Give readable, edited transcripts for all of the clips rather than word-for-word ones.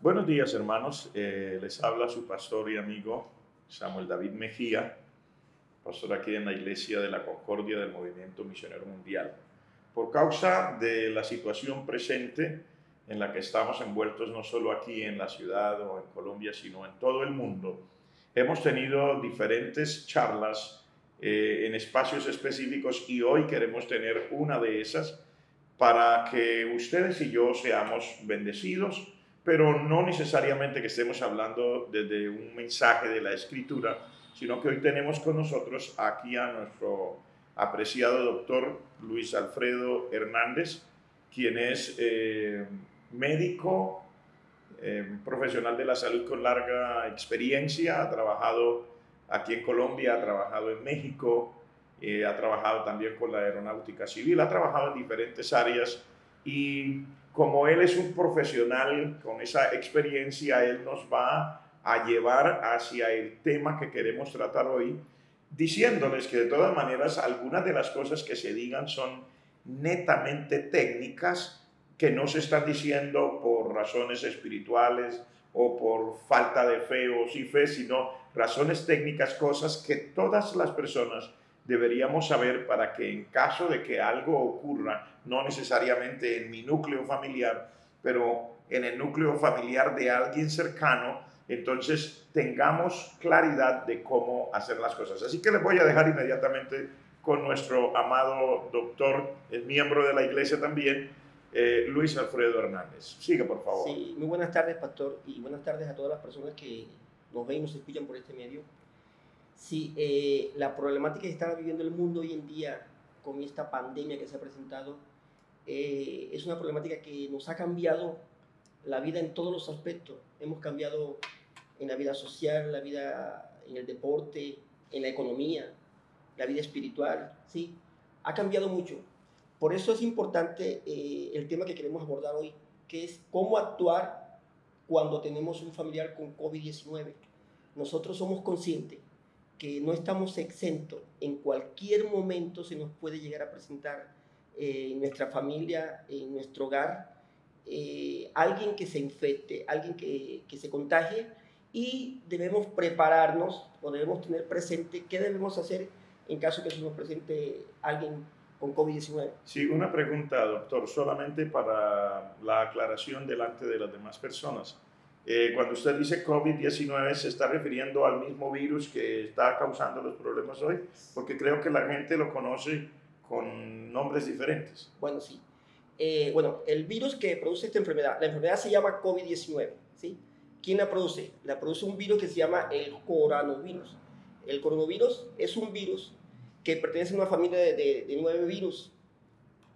Buenos días, hermanos. Les habla su pastor y amigo Samuel David Mejía, pastor aquí en la Iglesia de la Concordia del Movimiento Misionero Mundial. Por causa de la situación presente en la que estamos envueltos, no solo aquí en la ciudad o en Colombia, sino en todo el mundo, hemos tenido diferentes charlas en espacios específicos y hoy queremos tener una de esas para que ustedes y yo seamos bendecidos, pero no necesariamente que estemos hablando desde un mensaje de la Escritura, sino que hoy tenemos con nosotros aquí a nuestro apreciado doctor Luis Alfredo Hernández, quien es médico, profesional de la salud con larga experiencia, ha trabajado aquí en Colombia, ha trabajado en México, ha trabajado también con la aeronáutica civil, ha trabajado en diferentes áreas y como él es un profesional con esa experiencia, él nos va a llevar hacia el tema que queremos tratar hoy, diciéndoles que de todas maneras algunas de las cosas que se digan son netamente técnicas, que no se están diciendo por razones espirituales o por falta de fe o sin fe, sino razones técnicas, cosas que todas las personas deberíamos saber para que en caso de que algo ocurra, no necesariamente en mi núcleo familiar, pero en el núcleo familiar de alguien cercano, entonces tengamos claridad de cómo hacer las cosas. Así que les voy a dejar inmediatamente con nuestro amado doctor, el miembro de la iglesia también, Luis Alfredo Hernández. Sigue, por favor. Sí, muy buenas tardes, pastor, y buenas tardes a todas las personas que nos ven y nos escuchan por este medio. Sí, la problemática que está viviendo el mundo hoy en día con esta pandemia que se ha presentado es una problemática que nos ha cambiado la vida en todos los aspectos. Hemos cambiado en la vida social, la vida en el deporte, en la economía, la vida espiritual, ¿sí? Ha cambiado mucho. Por eso es importante el tema que queremos abordar hoy, que es cómo actuar cuando tenemos un familiar con COVID-19. Nosotros somos conscientes que no estamos exentos. En cualquier momento se nos puede llegar a presentar en nuestra familia, en nuestro hogar, alguien que se infecte, alguien que se contagie, y debemos prepararnos o debemos tener presente qué debemos hacer en caso que se nos presente alguien con COVID-19. Sí, una pregunta, doctor, solamente para la aclaración delante de las demás personas. Cuando usted dice COVID-19, ¿se está refiriendo al mismo virus que está causando los problemas hoy? Porque creo que la gente lo conoce con nombres diferentes. Bueno, sí. Bueno, el virus que produce esta enfermedad, la enfermedad se llama COVID-19, ¿sí? ¿Quién la produce? La produce un virus que se llama el coronavirus. El coronavirus es un virus que pertenece a una familia de 9 virus.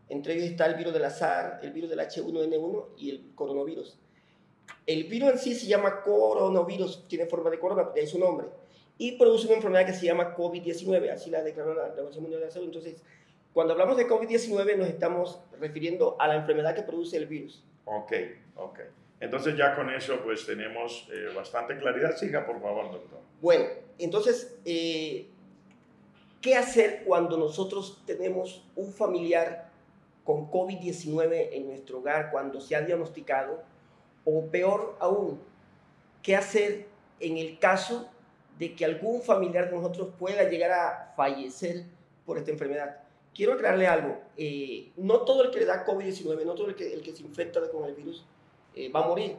Entre ellos está el virus del SARS, el virus del H1N1 y el coronavirus. El virus en sí se llama coronavirus, tiene forma de corona, de ahí su nombre, y produce una enfermedad que se llama COVID-19, así la declaró la Organización Mundial de la Salud. Entonces, cuando hablamos de COVID-19 nos estamos refiriendo a la enfermedad que produce el virus. Ok. Entonces ya con eso pues tenemos bastante claridad. Siga, por favor, doctor. Bueno, entonces, ¿qué hacer cuando nosotros tenemos un familiar con COVID-19 en nuestro hogar, cuando se ha diagnosticado? O peor aún, ¿qué hacer en el caso de que algún familiar de nosotros pueda llegar a fallecer por esta enfermedad? Quiero aclararle algo. No todo el que le da COVID-19, no todo el que se infecta con el virus va a morir.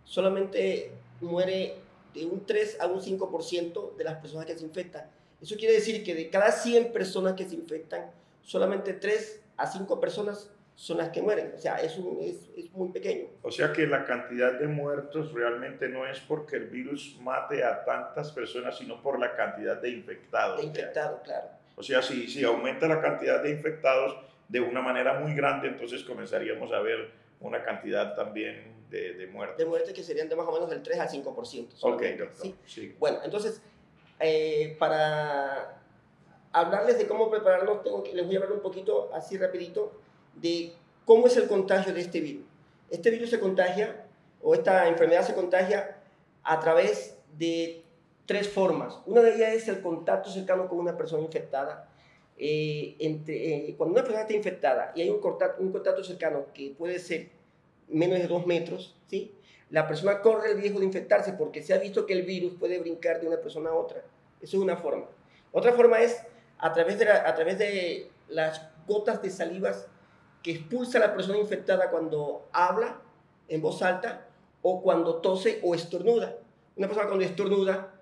Solamente muere de un 3 a un 5% de las personas que se infectan. Eso quiere decir que de cada 100 personas que se infectan, solamente 3 a 5 personas son las que mueren. O sea, es muy pequeño. O sea que la cantidad de muertos realmente no es porque el virus mate a tantas personas, sino por la cantidad de infectados. De infectados, claro. O sea, si aumenta la cantidad de infectados de una manera muy grande, entonces comenzaríamos a ver una cantidad también de muertes. De muertes que serían de más o menos del 3 al 5%. Ok, doctor. ¿Sí? Sí. Bueno, entonces, para hablarles de cómo prepararnos, les voy a hablar un poquito, así rapidito, de cómo es el contagio de este virus. Este virus se contagia, o esta enfermedad se contagia a través de 3 formas. Una de ellas es el contacto cercano con una persona infectada. Cuando una persona está infectada y hay un contacto cercano que puede ser menos de 2 metros, ¿sí? la persona corre el riesgo de infectarse porque se ha visto que el virus puede brincar de una persona a otra. Eso es una forma. Otra forma es a través de las gotas de salivas que expulsa la persona infectada cuando habla en voz alta o cuando tose o estornuda. Una persona cuando estornuda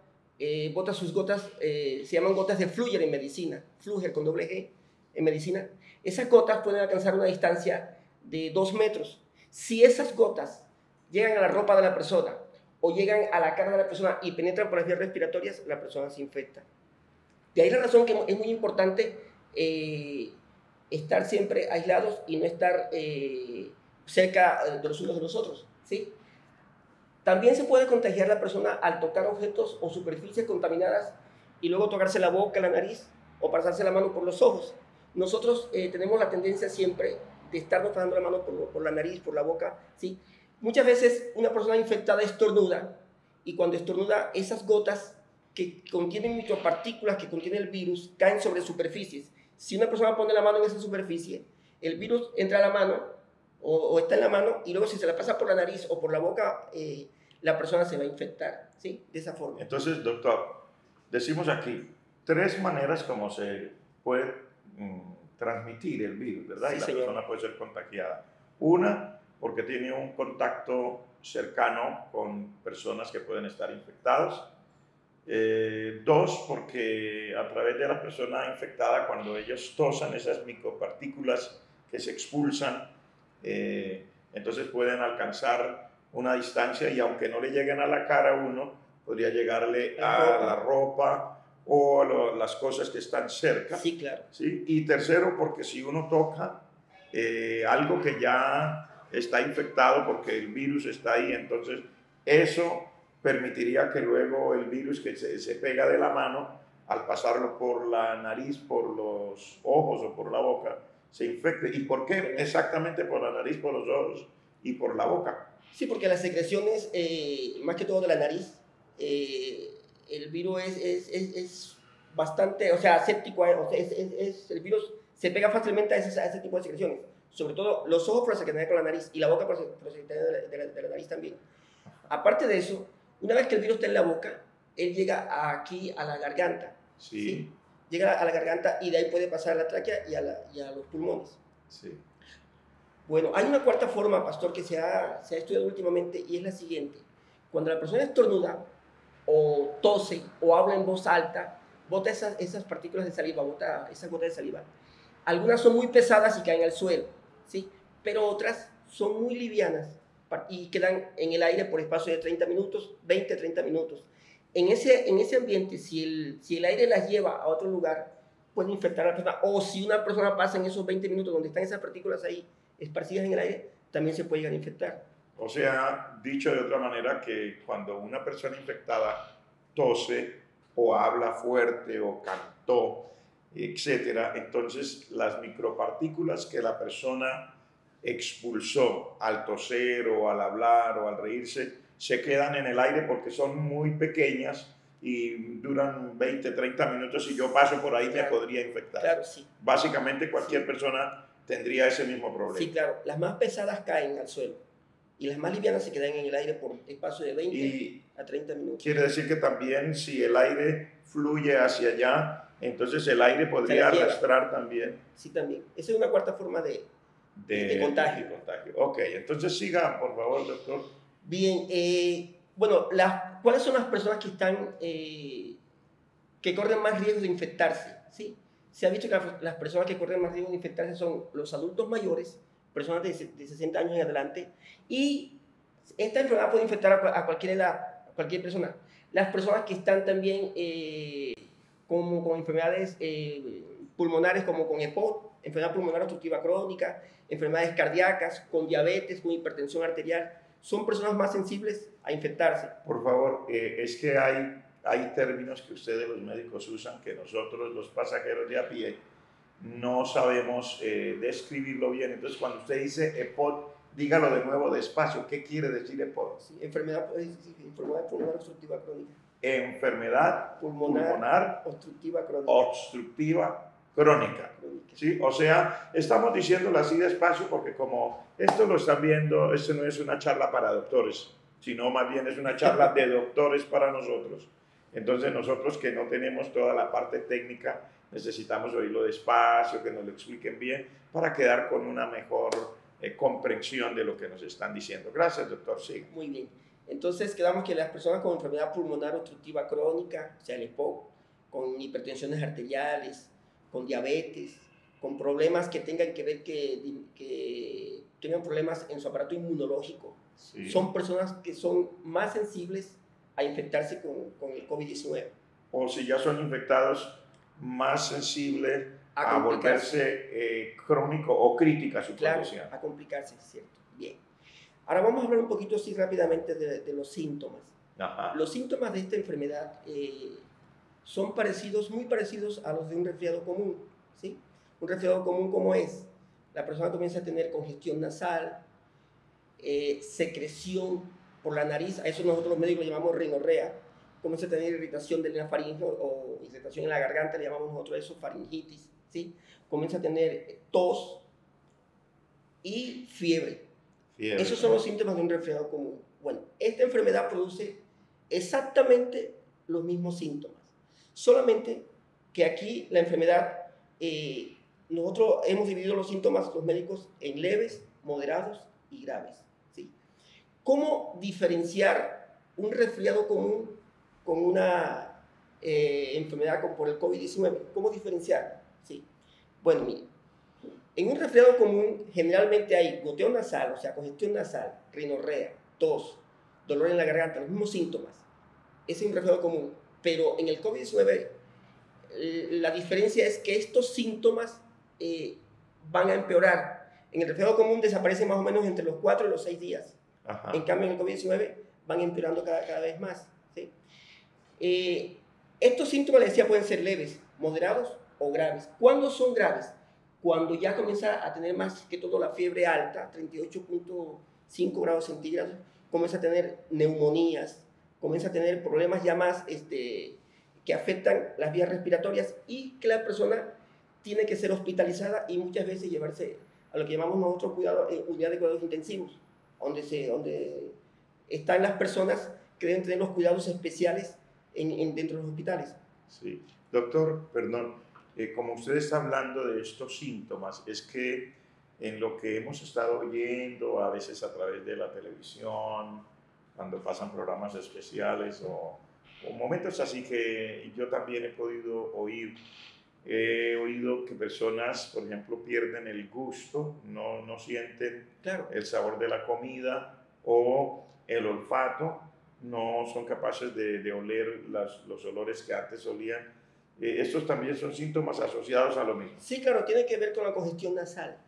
bota sus gotas, se llaman gotas de Flügger en medicina, Flügger con doble G en medicina. Esas gotas pueden alcanzar una distancia de 2 metros. Si esas gotas llegan a la ropa de la persona o llegan a la cara de la persona y penetran por las vías respiratorias, la persona se infecta. De ahí la razón que es muy importante estar siempre aislados y no estar cerca de los unos de los otros, ¿sí? También se puede contagiar la persona al tocar objetos o superficies contaminadas y luego tocarse la boca, la nariz o pasarse la mano por los ojos. Nosotros tenemos la tendencia siempre de estarnos pasando la mano por la nariz, por la boca, ¿sí? Muchas veces una persona infectada estornuda y cuando estornuda esas gotas que contienen micropartículas que contiene el virus caen sobre superficies. Si una persona pone la mano en esa superficie, el virus entra a la mano o está en la mano y luego si se la pasa por la nariz o por la boca, la persona se va a infectar, ¿sí? De esa forma. Entonces, doctor, decimos aquí 3 maneras como se puede transmitir el virus, ¿verdad? Sí, y la señor. persona puede ser contagiada. Una, porque tiene un contacto cercano con personas que pueden estar infectadas. 2, porque a través de la persona infectada, cuando ellos tosan esas micropartículas que se expulsan, entonces pueden alcanzar una distancia y aunque no le lleguen a la cara a uno, podría llegarle a la ropa o a las cosas que están cerca. Sí, claro. ¿Sí? Y tercero, porque si uno toca algo que ya está infectado porque el virus está ahí, entonces eso permitiría que luego el virus que se pega de la mano, al pasarlo por la nariz, por los ojos o por la boca, se infecte. ¿Y por qué exactamente por la nariz, por los ojos y por la boca? Sí, porque las secreciones, más que todo de la nariz, el virus es bastante, o sea, séptico, o sea, el virus se pega fácilmente a ese tipo de secreciones. Sobre todo los ojos por la cercanía con la nariz y la boca por la cercanía de la nariz también. Aparte de eso, una vez que el virus está en la boca, él llega aquí a la garganta. Sí. ¿Sí? Llega a la garganta y de ahí puede pasar a la tráquea y a los pulmones. Sí. Bueno, hay una cuarta forma, pastor, que se ha estudiado últimamente y es la siguiente. Cuando la persona estornuda o tose o habla en voz alta, bota esas partículas de saliva, bota esas gotas de saliva. Algunas son muy pesadas y caen al suelo, ¿sí? Pero otras son muy livianas y quedan en el aire por espacio de 30 minutos, 20, 30 minutos. En ese ambiente, si el aire las lleva a otro lugar, puede infectar a la persona. O si una persona pasa en esos 20 minutos donde están esas partículas ahí esparcidas en el aire, también se puede llegar a infectar. O sea, dicho de otra manera, que cuando una persona infectada tose o habla fuerte o cantó, etcétera, entonces las micropartículas que la persona expulsó al toser o al hablar o al reírse se quedan en el aire porque son muy pequeñas y duran 20, 30 minutos y yo paso por ahí me podría infectar. Claro, sí. Básicamente cualquier persona tendría ese mismo problema. Sí, claro. Las más pesadas caen al suelo y las más livianas se quedan en el aire por espacio de 20 a 30 minutos. Quiere decir que también si el aire fluye hacia allá, entonces el aire podría arrastrar también. Sí, también. Esa es una cuarta forma de contagio. Ok, entonces siga, por favor, doctor. Bien, bueno, ¿cuáles son las personas que están, que corren más riesgo de infectarse? ¿Sí? Se ha visto que las personas que corren más riesgo de infectarse son los adultos mayores, personas de 60 años en adelante, y esta enfermedad puede infectar a cualquier edad, a cualquier persona. Las personas que están también con enfermedades pulmonares como con EPOC, enfermedad pulmonar obstructiva crónica, enfermedades cardíacas, con diabetes, con hipertensión arterial, son personas más sensibles a infectarse. Por favor, es que hay términos que ustedes los médicos usan que nosotros los pasajeros de a pie no sabemos describirlo bien. Entonces cuando usted dice EPOC, dígalo de nuevo despacio. ¿Qué quiere decir EPOC? Sí, enfermedad pulmonar obstructiva crónica. Enfermedad pulmonar obstructiva crónica. ¿Sí? O sea, estamos diciéndolo así despacio porque como esto lo están viendo, esto no es una charla para doctores, sino más bien es una charla de doctores para nosotros. Entonces nosotros que no tenemos toda la parte técnica, necesitamos oírlo despacio, que nos lo expliquen bien, para quedar con una mejor comprensión de lo que nos están diciendo. Gracias, doctor. Siga. Muy bien. Entonces quedamos que las personas con enfermedad pulmonar obstructiva crónica, o sea, el EPOC, con hipertensiones arteriales, con diabetes, con problemas que tengan que ver que tengan problemas en su aparato inmunológico, sí, son personas que son más sensibles a infectarse con el COVID-19. O si ya son infectados, más sensibles a volverse crónico o crítica su condición. Claro, a complicarse, ¿cierto? Bien. Ahora vamos a hablar un poquito así rápidamente de los síntomas. Ajá. Los síntomas de esta enfermedad son parecidos, muy parecidos a los de un resfriado común, ¿sí? Un resfriado común, ¿cómo es? La persona comienza a tener congestión nasal, secreción por la nariz, a eso nosotros los médicos lo llamamos rinorrea, comienza a tener irritación de la faringe o irritación en la garganta, le llamamos nosotros eso faringitis, ¿sí? Comienza a tener tos y fiebre. Esos son los síntomas de un resfriado común. Bueno, esta enfermedad produce exactamente los mismos síntomas, solamente que aquí la enfermedad, nosotros hemos dividido los síntomas, los médicos, en leves, moderados y graves, ¿sí? ¿Cómo diferenciar un resfriado común con una enfermedad por el COVID-19? ¿Cómo diferenciarlo? ¿Sí? Bueno, mire, en un resfriado común generalmente hay goteo nasal, o sea, congestión nasal, rinorrea, tos, dolor en la garganta, los mismos síntomas. Ese es un resfriado común. Pero en el COVID-19 la diferencia es que estos síntomas van a empeorar. En el resfriado común desaparecen más o menos entre los 4 y los 6 días. Ajá. En cambio, en el COVID-19 van empeorando cada vez más, ¿sí? Estos síntomas, les decía, pueden ser leves, moderados o graves. ¿Cuándo son graves? Cuando ya comienza a tener más que todo la fiebre alta, 38.5 grados centígrados, comienza a tener neumonías, comienza a tener problemas ya más que afectan las vías respiratorias y que la persona tiene que ser hospitalizada y muchas veces llevarse a lo que llamamos nosotros unidad de cuidados intensivos, donde están las personas que deben tener los cuidados especiales dentro de los hospitales. Sí. Doctor, perdón, como usted está hablando de estos síntomas, es que en lo que hemos estado oyendo, a veces a través de la televisión, cuando pasan programas especiales o momentos así que yo también he podido oír, he oído que personas, por ejemplo, pierden el gusto, no sienten el sabor de la comida o el olfato, no son capaces de oler los olores que antes olían. ¿Estos también son síntomas asociados a lo mismo? Sí, claro, tiene que ver con la congestión nasal.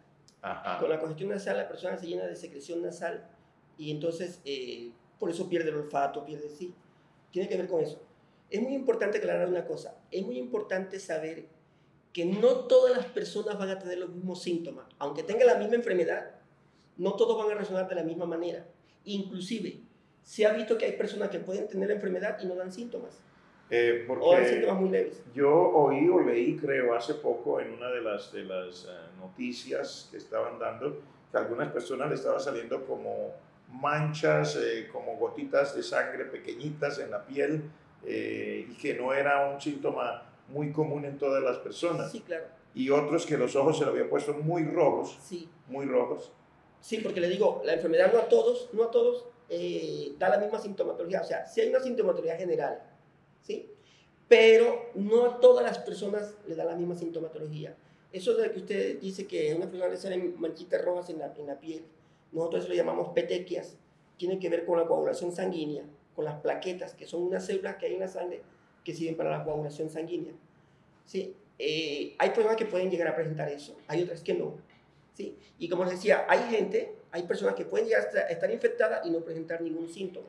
Ajá. Con la congestión nasal la persona se llena de secreción nasal y entonces por eso pierde el olfato, sí. Tiene que ver con eso. Es muy importante aclarar una cosa. Es muy importante saber que no todas las personas van a tener los mismos síntomas. Aunque tengan la misma enfermedad, no todos van a reaccionar de la misma manera. Inclusive, se ha visto que hay personas que pueden tener la enfermedad y no dan síntomas. O dan síntomas muy leves. Yo oí o leí, creo, hace poco en una de las noticias que estaban dando, que a algunas personas le estaba saliendo como manchas, como gotitas de sangre pequeñitas en la piel, y que no era un síntoma muy común en todas las personas. Sí, claro. Y otros que los ojos se le habían puesto muy rojos. Sí. Muy rojos. Sí, porque le digo, la enfermedad no a todos da la misma sintomatología. O sea, sí hay una sintomatología general, ¿sí? Pero no a todas las personas le da la misma sintomatología. Eso de que usted dice que a una persona le salen manchitas rojas en la piel, nosotros eso lo llamamos petequias, tiene que ver con la coagulación sanguínea, con las plaquetas, que son unas células que hay en la sangre que sirven para la coagulación sanguínea. ¿Sí? Hay personas que pueden llegar a presentar eso, hay otras que no. ¿Sí? Y como les decía, hay personas que pueden llegar a estar infectadas y no presentar ningún síntoma.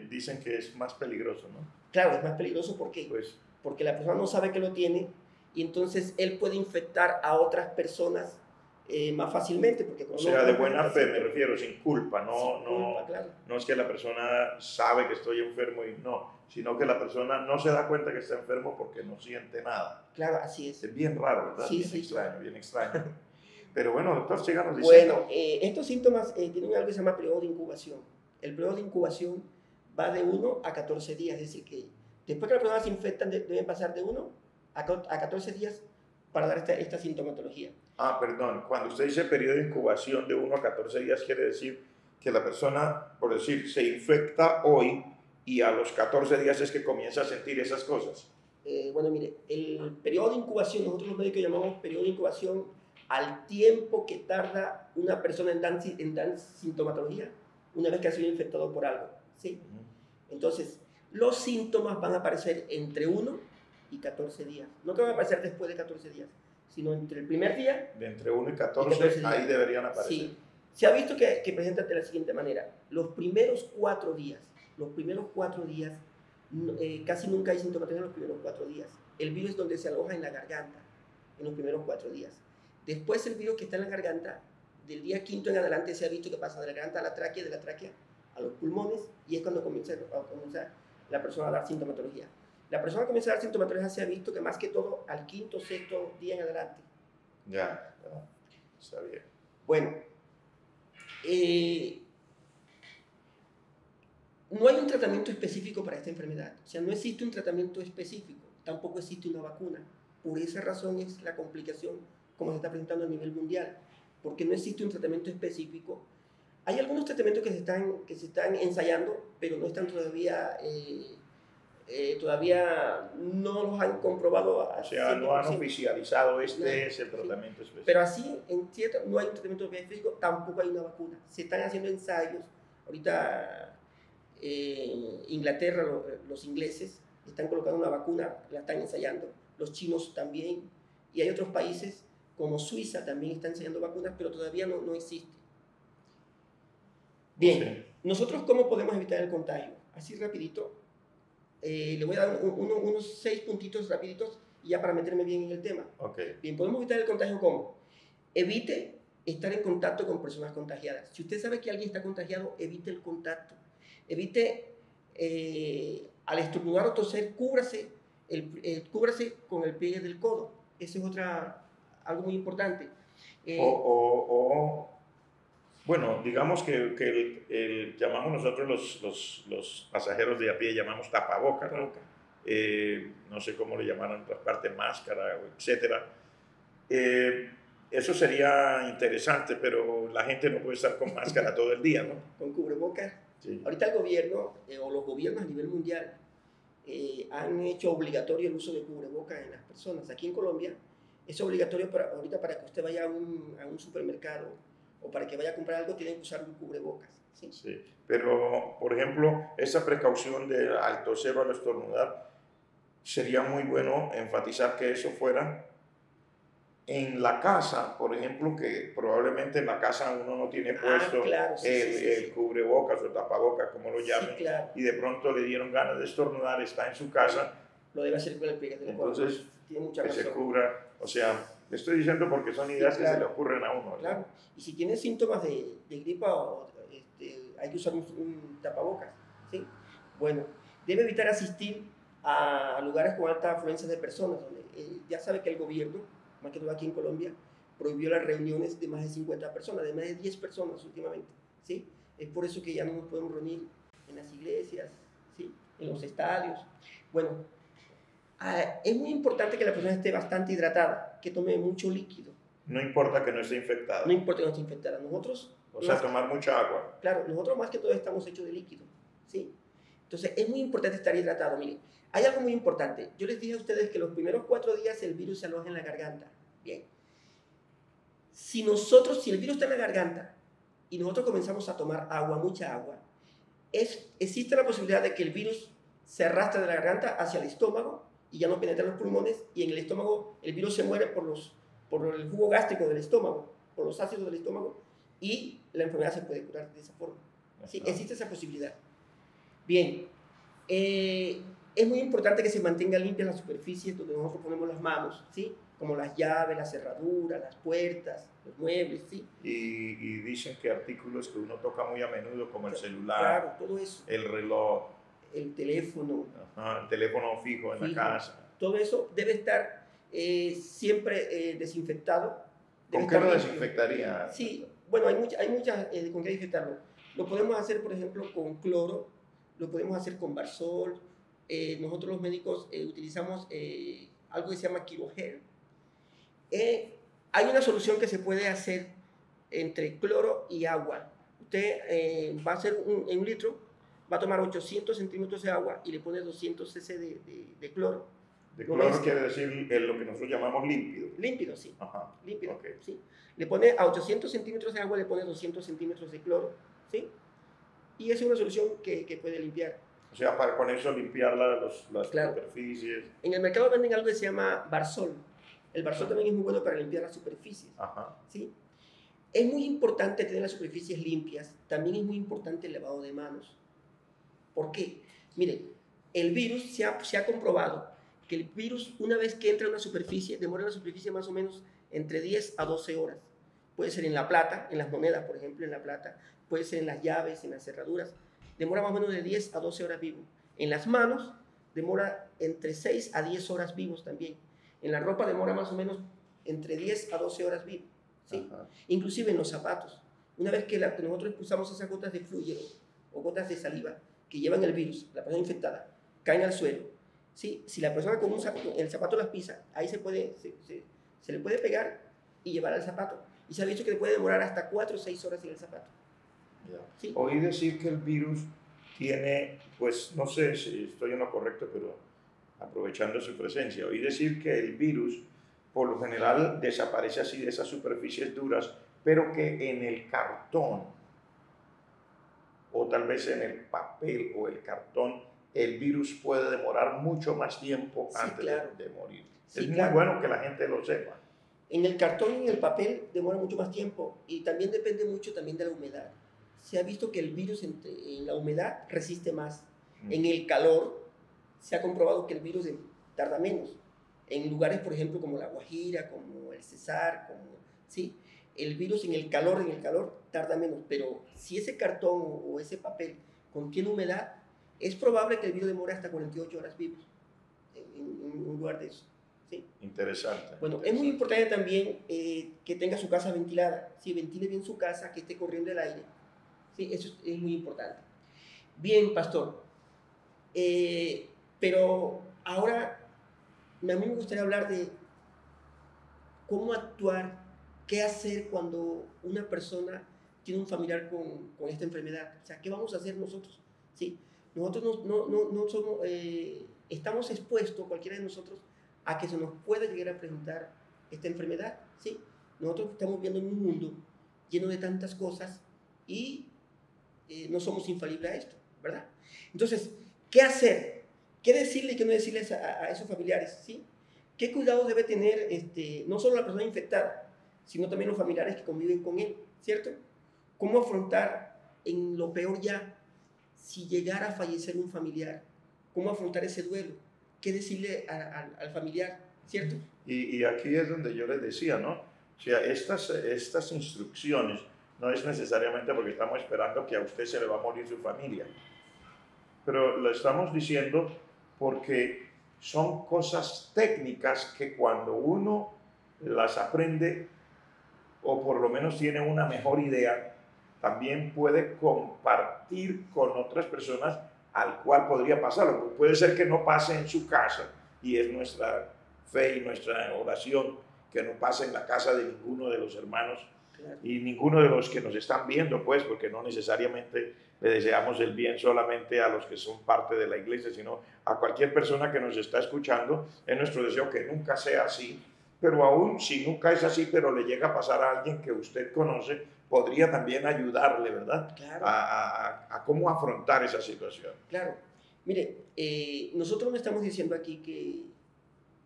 Dicen que es más peligroso, ¿no? Claro, es más peligroso porque la persona no sabe que lo tiene y entonces él puede infectar a otras personas más fácilmente. Porque o sea, de buena fe me refiero, sin culpa, claro. No es que la persona sabe que estoy enfermo y no, sino que la persona no se da cuenta que está enfermo porque no siente nada. Claro, así es. Es bien raro, ¿verdad? Sí, Bien extraño. Pero bueno, doctor, síganos diciendo. Bueno, estos síntomas tienen algo que se llama periodo de incubación. el periodo de incubación va de 1 a 14 días, es decir, que después que las personas se infectan deben pasar de 1 a 14 días para dar esta sintomatología. Ah, perdón, cuando usted dice periodo de incubación de 1 a 14 días, quiere decir que la persona, por decir, se infecta hoy y a los 14 días es que comienza a sentir esas cosas. Bueno, mire, el periodo de incubación, nosotros los médicos llamamos periodo de incubación al tiempo que tarda una persona en dar sintomatología una vez que ha sido infectado por algo, ¿sí? Entonces, los síntomas van a aparecer entre 1 y 14 días. No que van a aparecer después de 14 días, sino entre el primer día. De entre 1 y 14 ahí deberían aparecer. Sí. Se ha visto que presenta de la siguiente manera. Los primeros 4 días, casi nunca hay sintomatología en los primeros 4 días. El virus es donde se aloja en la garganta, en los primeros 4 días. Después el virus que está en la garganta, del día 5º en adelante se ha visto que pasa de la garganta a la tráquea, de la tráquea a los pulmones, y es cuando comienza la persona a dar sintomatología. La persona que comienza a dar sintomatología se ha visto que más que todo al 5º, 6º día en adelante. Ya, está bien. Bueno, no hay un tratamiento específico para esta enfermedad. O sea, no existe un tratamiento específico, tampoco existe una vacuna. Por esa razón es la complicación como se está presentando a nivel mundial, porque no existe un tratamiento específico. Hay algunos tratamientos que se están ensayando, pero no están todavía no los han comprobado. O sea, no han oficializado es el tratamiento específico. Pero así, no hay un tratamiento específico, tampoco hay una vacuna. Se están haciendo ensayos. Ahorita Inglaterra, los ingleses están colocando una vacuna, la están ensayando. Los chinos también. Y hay otros países como Suiza también están ensayando vacunas, pero todavía no existe. Bien, nosotros ¿cómo podemos evitar el contagio? Así rapidito. Le voy a dar unos 6 puntitos rapiditos y ya para meterme bien en el tema. Okay. Bien, ¿podemos evitar el contagio cómo? Evite estar en contacto con personas contagiadas. Si usted sabe que alguien está contagiado, evite el contacto. Evite, al estornudar o toser, cúbrase con el pliegue del codo. Eso es algo muy importante. Bueno, digamos que llamamos nosotros los pasajeros de a pie, llamamos tapabocas, ¿no? No sé cómo le llaman en otras partes, máscara, etcétera. Eso sería interesante, pero la gente no puede estar con máscara todo el día, ¿no? Con cubrebocas. Sí. Ahorita el gobierno, o los gobiernos a nivel mundial, han hecho obligatorio el uso de cubrebocas en las personas. Aquí en Colombia es obligatorio ahorita para que usted vaya a un supermercado o para que vaya a comprar algo, tienen que usar un cubrebocas. ¿Sí? Sí, pero, por ejemplo, esa precaución de al toser o al estornudar, sería muy bueno enfatizar que eso fuera en la casa, por ejemplo, que probablemente en la casa uno no tiene puesto claro, el cubrebocas o el tapabocas, como lo llamen, claro. Y de pronto le dieron ganas de estornudar, está en su casa. Lo debe hacer con el pliegue del codo. Entonces, tiene mucha razón. Se cubra, o sea, le estoy diciendo porque son ideas que se le ocurren a uno. Claro, y si tiene síntomas de gripa, hay que usar un tapabocas, ¿sí? Bueno, debe evitar asistir a lugares con alta afluencia de personas, donde ya sabe que el gobierno, más que todo aquí en Colombia, prohibió las reuniones de más de 50 personas, de más de 10 personas últimamente, ¿sí? Es por eso que ya no nos podemos reunir en las iglesias, ¿sí? En los estadios. Bueno, es muy importante que la persona esté bastante hidratada, que tome mucho líquido. No importa que no esté infectada. No importa que no esté infectada. Nosotros... O sea, tomar mucha agua. Claro, nosotros más que todo estamos hechos de líquido, ¿sí? Entonces, es muy importante estar hidratado. Miren, hay algo muy importante. Yo les dije a ustedes que los primeros 4 días el virus se aloja en la garganta. Bien. Si el virus está en la garganta y nosotros comenzamos a tomar agua, mucha agua, existe la posibilidad de que el virus se arrastre de la garganta hacia el estómago y ya no penetra en los pulmones, y en el estómago el virus se muere por el jugo gástrico del estómago, por los ácidos del estómago, y la enfermedad se puede curar de esa forma. ¿Sí? Existe esa posibilidad. Bien, es muy importante que se mantengan limpias las superficies donde nosotros ponemos las manos, ¿sí? Como las llaves, las cerraduras, las puertas, los muebles, ¿sí? Y dicen que artículos que uno toca muy a menudo, como el celular, claro, todo eso, el reloj, el teléfono, el teléfono fijo en la casa. Todo eso debe estar siempre desinfectado. ¿Con qué lo desinfectaría? Sí, bueno, hay muchas con qué desinfectarlo. Lo podemos hacer, por ejemplo, con cloro, lo podemos hacer con Barsol. Nosotros los médicos utilizamos algo que se llama Quirogel. Hay una solución que se puede hacer entre cloro y agua. Usted va a hacer en un litro, va a tomar 800 centímetros de agua y le pone 200 cc de cloro. De cloro quiere decir lo que nosotros llamamos límpido. Límpido, sí. Ajá. Límpido, Okay. sí. Le pone a 800 centímetros de agua, le pone 200 centímetros de cloro, ¿sí? Y es una solución que puede limpiar. O sea, para con eso limpiar las claro. superficies. En el mercado venden algo que se llama Barsol. El Barsol también es muy bueno para limpiar las superficies. Ajá. ¿Sí? Es muy importante tener las superficies limpias. También es muy importante el lavado de manos. ¿Por qué? Mire, el virus se ha comprobado que el virus, una vez que entra a una superficie, demora en la superficie más o menos entre 10 a 12 horas. Puede ser en la plata, en las monedas, por ejemplo, en la plata. Puede ser en las llaves, en las cerraduras. Demora más o menos de 10 a 12 horas vivo. En las manos demora entre 6 a 10 horas vivos también. En la ropa demora más o menos entre 10 a 12 horas vivo. ¿Sí? Inclusive en los zapatos. Una vez que nosotros expulsamos esas gotas de fluido o gotas de saliva que llevan el virus, la persona infectada, caen al suelo. ¿Sí? Si la persona con el zapato las pisa, ahí se le puede pegar y llevar al zapato. Y se ha visto que le puede demorar hasta 4 o 6 horas en el zapato. ¿Sí? Oí decir que el virus tiene, pues no sé si estoy en lo correcto, pero aprovechando su presencia, oí decir que el virus por lo general desaparece así de esas superficies duras, pero que en el cartón, o tal vez en el papel o el cartón, el virus puede demorar mucho más tiempo antes de morir. Sí, es muy bueno que la gente lo sepa. En el cartón y en el papel demora mucho más tiempo y también depende mucho también de la humedad. Se ha visto que el virus en la humedad resiste más. En el calor se ha comprobado que el virus tarda menos. En lugares, por ejemplo, como la Guajira, como el Cesar, ¿sí? El virus en el calor tarda menos. Pero si ese cartón o ese papel contiene humedad, es probable que el virus demore hasta 48 horas vivos en un lugar de eso. ¿Sí? Interesante. Bueno, es muy importante también que tenga su casa ventilada. Si ventile bien su casa, que esté corriendo el aire. ¿Sí? Eso es muy importante. Bien, pastor. Pero ahora a mí me gustaría hablar de cómo actuar, qué hacer cuando una persona tiene un familiar con esta enfermedad. O sea, ¿qué vamos a hacer nosotros? ¿Sí? Nosotros no somos, estamos expuestos, cualquiera de nosotros, a que se nos pueda llegar a presentar esta enfermedad. ¿Sí? Nosotros estamos viviendo en un mundo lleno de tantas cosas y no somos infalibles a esto, ¿verdad? Entonces, ¿qué hacer? ¿Qué decirle y qué no decirles a esos familiares? ¿Sí? ¿Qué cuidados debe tener no solo la persona infectada, sino también los familiares que conviven con él? ¿Cierto? ¿Cómo afrontar en lo peor ya, si llegara a fallecer un familiar? ¿Cómo afrontar ese duelo? ¿Qué decirle al familiar? ¿Cierto? Y aquí es donde yo les decía, ¿no? O sea, estas instrucciones no es necesariamente porque estamos esperando que a usted se le va a morir su familia, pero lo estamos diciendo porque son cosas técnicas que cuando uno las aprende o por lo menos tiene una mejor idea, también puede compartir con otras personas al cual podría pasarlo. Puede ser que no pase en su casa y es nuestra fe y nuestra oración que no pase en la casa de ninguno de los hermanos y ninguno de los que nos están viendo, pues, porque no necesariamente le deseamos el bien solamente a los que son parte de la iglesia, sino a cualquier persona que nos está escuchando. Es nuestro deseo que nunca sea así, pero aún si nunca es así, pero le llega a pasar a alguien que usted conoce, podría también ayudarle, ¿verdad? Claro. A cómo afrontar esa situación. Claro. Mire, nosotros no estamos diciendo aquí que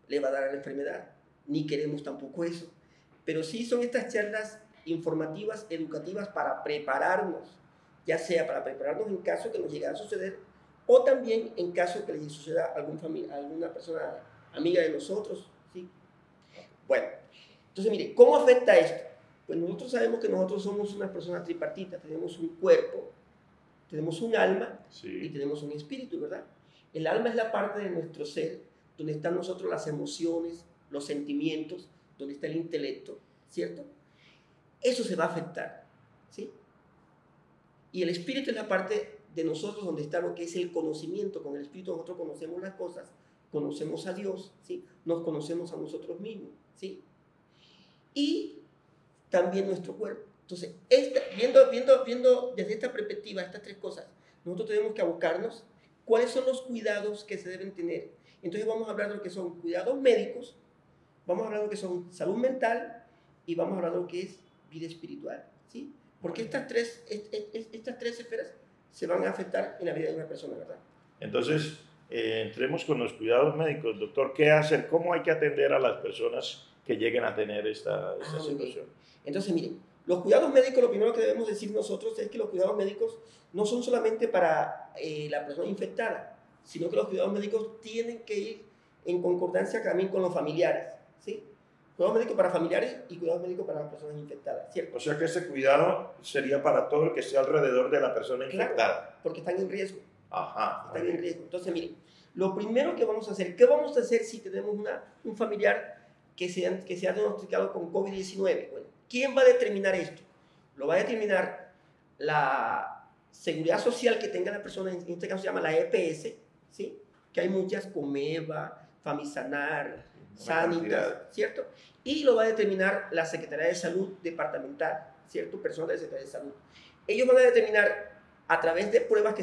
le va a dar la enfermedad, ni queremos tampoco eso, pero sí son estas charlas informativas, educativas para prepararnos, ya sea para prepararnos en caso que nos llegue a suceder o también en caso que le suceda a alguna persona amiga de nosotros, ¿sí? Bueno, entonces mire, ¿cómo afecta esto? Pues nosotros sabemos que nosotros somos una persona tripartita, tenemos un cuerpo, tenemos un alma y tenemos un espíritu, ¿verdad? El alma es la parte de nuestro ser, donde están nosotros las emociones, los sentimientos, donde está el intelecto, ¿cierto? Eso se va a afectar, ¿sí? Y el espíritu es la parte de nosotros donde está lo que es el conocimiento. Con el espíritu nosotros conocemos las cosas, conocemos a Dios, ¿sí? Nos conocemos a nosotros mismos, ¿sí? Y también nuestro cuerpo. Entonces, viendo desde esta perspectiva estas tres cosas, nosotros tenemos que abocarnos cuáles son los cuidados que se deben tener. Entonces vamos a hablar de lo que son cuidados médicos, vamos a hablar de lo que son salud mental y vamos a hablar de lo que es vida espiritual, ¿sí? Porque estas tres esferas se van a afectar en la vida de una persona, ¿verdad? Entonces, entremos con los cuidados médicos. Doctor, ¿qué hacer? ¿Cómo hay que atender a las personas que lleguen a tener esta situación? Entonces, miren, los cuidados médicos, lo primero que debemos decir nosotros es que los cuidados médicos no son solamente para la persona infectada, sino que los cuidados médicos tienen que ir en concordancia también con los familiares, ¿sí? Cuidados médicos para familiares y cuidados médicos para las personas infectadas, ¿cierto? O sea que ese cuidado sería para todo el que esté alrededor de la persona infectada. Claro, porque están en riesgo. Ajá. Están en riesgo. Entonces, miren, lo primero que vamos a hacer, ¿qué vamos a hacer si tenemos un familiar que se ha diagnosticado con COVID-19? Bueno, ¿quién va a determinar esto? Lo va a determinar la seguridad social que tenga la persona, en este caso se llama la EPS, ¿sí? Que hay muchas, Comeva, Famisanar, Sanitas, ¿cierto? Y lo va a determinar la Secretaría de Salud departamental, ¿cierto? Personas de la Secretaría de Salud. Ellos van a determinar a través de pruebas que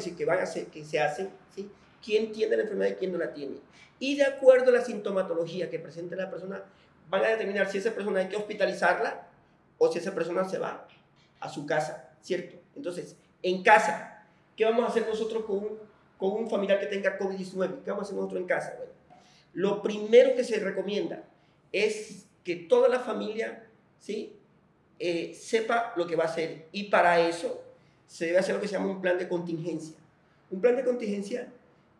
se hacen, ¿sí? Quién tiene la enfermedad y quién no la tiene. Y de acuerdo a la sintomatología que presente la persona, van a determinar si esa persona hay que hospitalizarla o si esa persona se va a su casa, ¿cierto? Entonces, en casa, ¿qué vamos a hacer nosotros con un familiar que tenga COVID-19? ¿Qué vamos a hacer nosotros en casa? Bueno, lo primero que se recomienda es que toda la familia, ¿sí? Sepa lo que va a hacer. Y para eso se debe hacer lo que se llama un plan de contingencia. Un plan de contingencia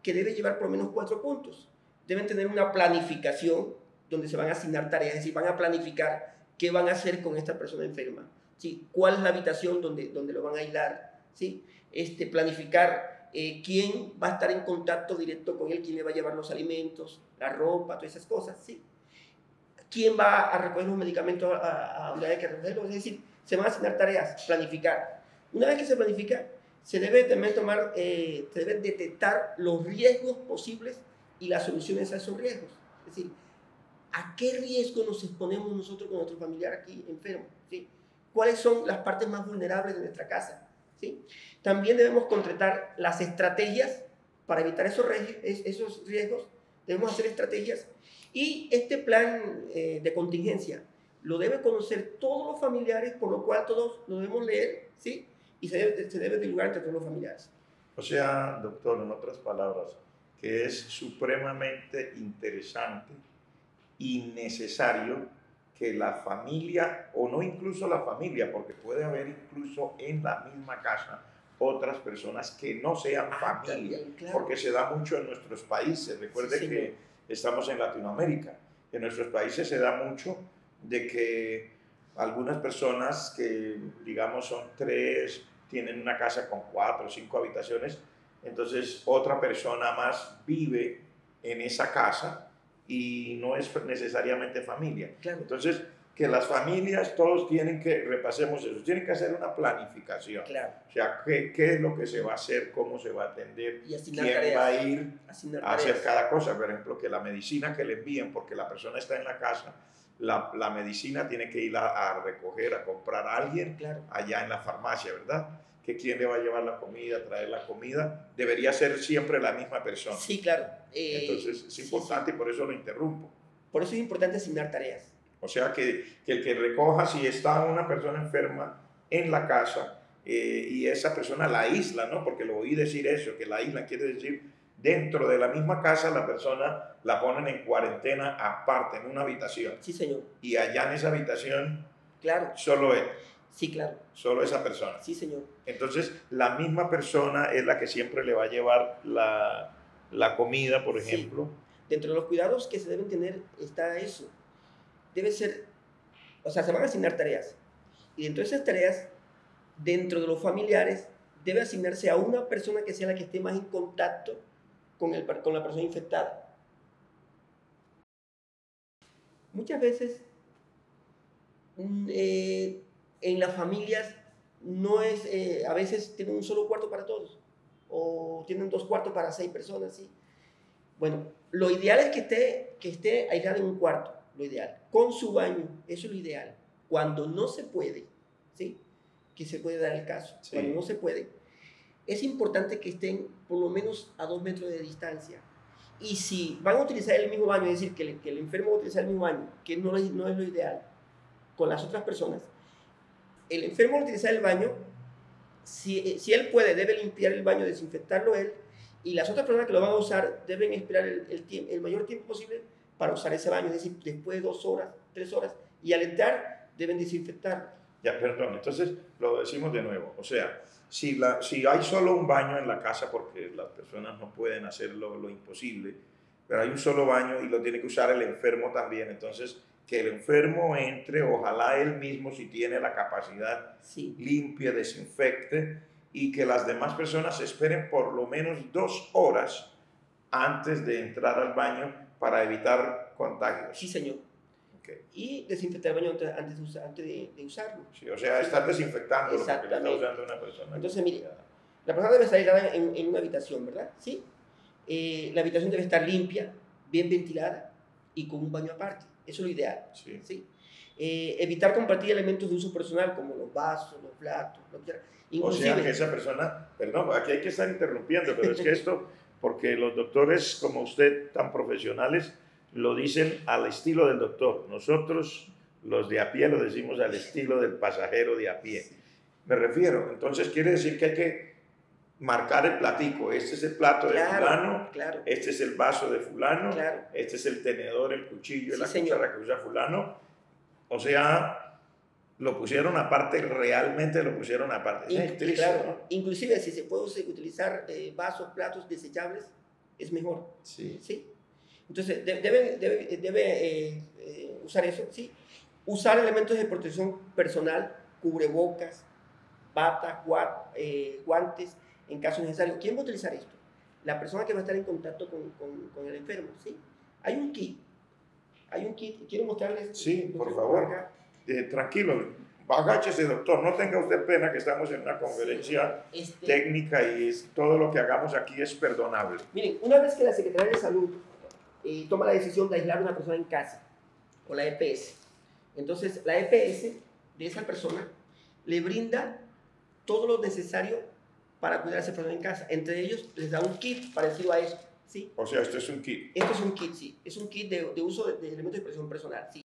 que debe llevar por lo menos 4 puntos. Deben tener una planificación donde se van a asignar tareas, es decir, van a planificar qué van a hacer con esta persona enferma, ¿sí? ¿Cuál es la habitación donde lo van a aislar? ¿Sí? Planificar quién va a estar en contacto directo con él, quién le va a llevar los alimentos, la ropa, todas esas cosas, ¿sí? ¿Quién va a recoger los medicamentos a donde hay que recogerlos? Es decir, se van a asignar tareas, planificar. Una vez que se planifica, se debe también se deben detectar los riesgos posibles y las soluciones a esos riesgos. Es decir, ¿a qué riesgo nos exponemos nosotros con nuestro familiar aquí enfermo? ¿Sí? ¿Cuáles son las partes más vulnerables de nuestra casa? ¿Sí? También debemos concretar las estrategias para evitar esos riesgos. Debemos hacer estrategias. Y este plan de contingencia lo deben conocer todos los familiares, por lo cual todos lo debemos leer, ¿sí? Y se debe divulgar entre todos los familiares. O sea, doctor, en otras palabras, que es supremamente interesante y necesario que la familia, o no incluso la familia, porque puede haber incluso en la misma casa otras personas que no sean familia, también, claro. Porque se da mucho en nuestros países. Recuerde Sí, que estamos en Latinoamérica. En nuestros países se da mucho de que algunas personas que, digamos, son 3, tienen una casa con 4 o 5 habitaciones, entonces otra persona más vive en esa casa y no es necesariamente familia. Claro. Entonces, que las familias, todos tienen que, repasemos eso, tienen que hacer una planificación. Claro. O sea, ¿qué es lo que se va a hacer? ¿Cómo se va a atender? ¿Quién va a ir a hacer tareas. cada cosa? Por ejemplo, que la medicina que le envíen, porque la persona está en la casa, la medicina tiene que ir a recoger, a comprar a alguien, claro, allá en la farmacia, ¿verdad? Que quién le va a llevar la comida, traer la comida, debería ser siempre la misma persona. Sí, claro. Entonces es importante, sí. Y por eso lo interrumpo. Por eso es importante asignar tareas. O sea, que el que recoja, si está una persona enferma en la casa y esa persona la aísla, ¿no? Porque lo oí decir eso, que la aísla quiere decir dentro de la misma casa la persona la ponen en cuarentena aparte, en una habitación. Sí, señor. Y allá en esa habitación, claro, solo él. Sí, claro. Solo esa persona. Sí, señor. Entonces, la misma persona es la que siempre le va a llevar la comida, por ejemplo. Sí. Dentro de los cuidados que se deben tener está eso. Debe ser, o sea, se van a asignar tareas. Y dentro de esas tareas, dentro de los familiares, debe asignarse a una persona que sea la que esté más en contacto con la persona infectada. Muchas veces en las familias no es, a veces tienen un solo cuarto para todos, o tienen 2 cuartos para 6 personas, ¿sí? Bueno, lo ideal es que esté aislado en un cuarto, lo ideal, con su baño, eso es lo ideal. Cuando no se puede, ¿sí? Que se puede dar el caso, Sí. cuando no se puede, es importante que estén por lo menos a 2 metros de distancia. Y si van a utilizar el mismo baño, es decir, que el enfermo va a utilizar el mismo baño, que no es lo ideal, con las otras personas, el enfermo va a utilizar el baño, si él puede, debe limpiar el baño, desinfectarlo él, y las otras personas que lo van a usar deben esperar el mayor tiempo posible para usar ese baño, es decir, después de 2 horas, 3 horas, y al entrar deben desinfectarlo. Ya, perdón, entonces lo decimos de nuevo. O sea, si hay solo un baño en la casa, porque las personas no pueden hacer lo imposible, pero hay un solo baño y lo tiene que usar el enfermo también, entonces que el enfermo entre, ojalá él mismo, si tiene la capacidad, Sí. limpie, desinfecte, y que las demás personas esperen por lo menos 2 horas antes de entrar al baño para evitar contagios. Sí, señor. Okay. Y desinfectar el baño antes de usarlo. Sí, o sea, Sí. estar desinfectándolo porque le está Exactamente. usando una persona. Entonces, mire, la persona debe estar aislada en una habitación, ¿verdad? Sí. La habitación debe estar limpia, bien ventilada y con un baño aparte. Eso es lo ideal. Sí. ¿Sí? Evitar compartir elementos de uso personal como los vasos, los platos, lo que sea. Inclusive, o sea que esa persona, perdón, aquí hay que estar interrumpiendo, pero es que esto, porque los doctores como usted, tan profesionales, lo dicen al estilo del doctor. Nosotros, los de a pie, lo decimos al estilo del pasajero de a pie. Me refiero, entonces quiere decir que hay que marcar el platico. Este es el plato de fulano, claro, este es el vaso de fulano, claro. este es el tenedor, el cuchillo y Sí, la señor. cuchara que usa fulano. O sea, lo pusieron aparte, realmente lo pusieron aparte. Es triste, claro, ¿no? inclusive si se puede utilizar vasos, platos desechables, es mejor. Sí. ¿Sí? Entonces, debe usar eso, ¿sí? Usar elementos de protección personal, cubrebocas, batas, guantes, en caso necesario. ¿Quién va a utilizar esto? La persona que va a estar en contacto con el enfermo, ¿sí? Hay un kit. Quiero mostrarles. Sí, por favor. Tranquilo, agáchese, doctor. No tenga usted pena que estamos en una conferencia técnica y todo lo que hagamos aquí es perdonable. Miren, una vez que la Secretaría de Salud toma la decisión de aislar a una persona en casa, con la EPS, entonces la EPS de esa persona le brinda todo lo necesario para cuidar a esa persona en casa. Entre ellos les da un kit parecido a esto, ¿sí? O sea, esto es un kit. Esto es un kit, sí. Es un kit de uso de elementos de protección personal, sí.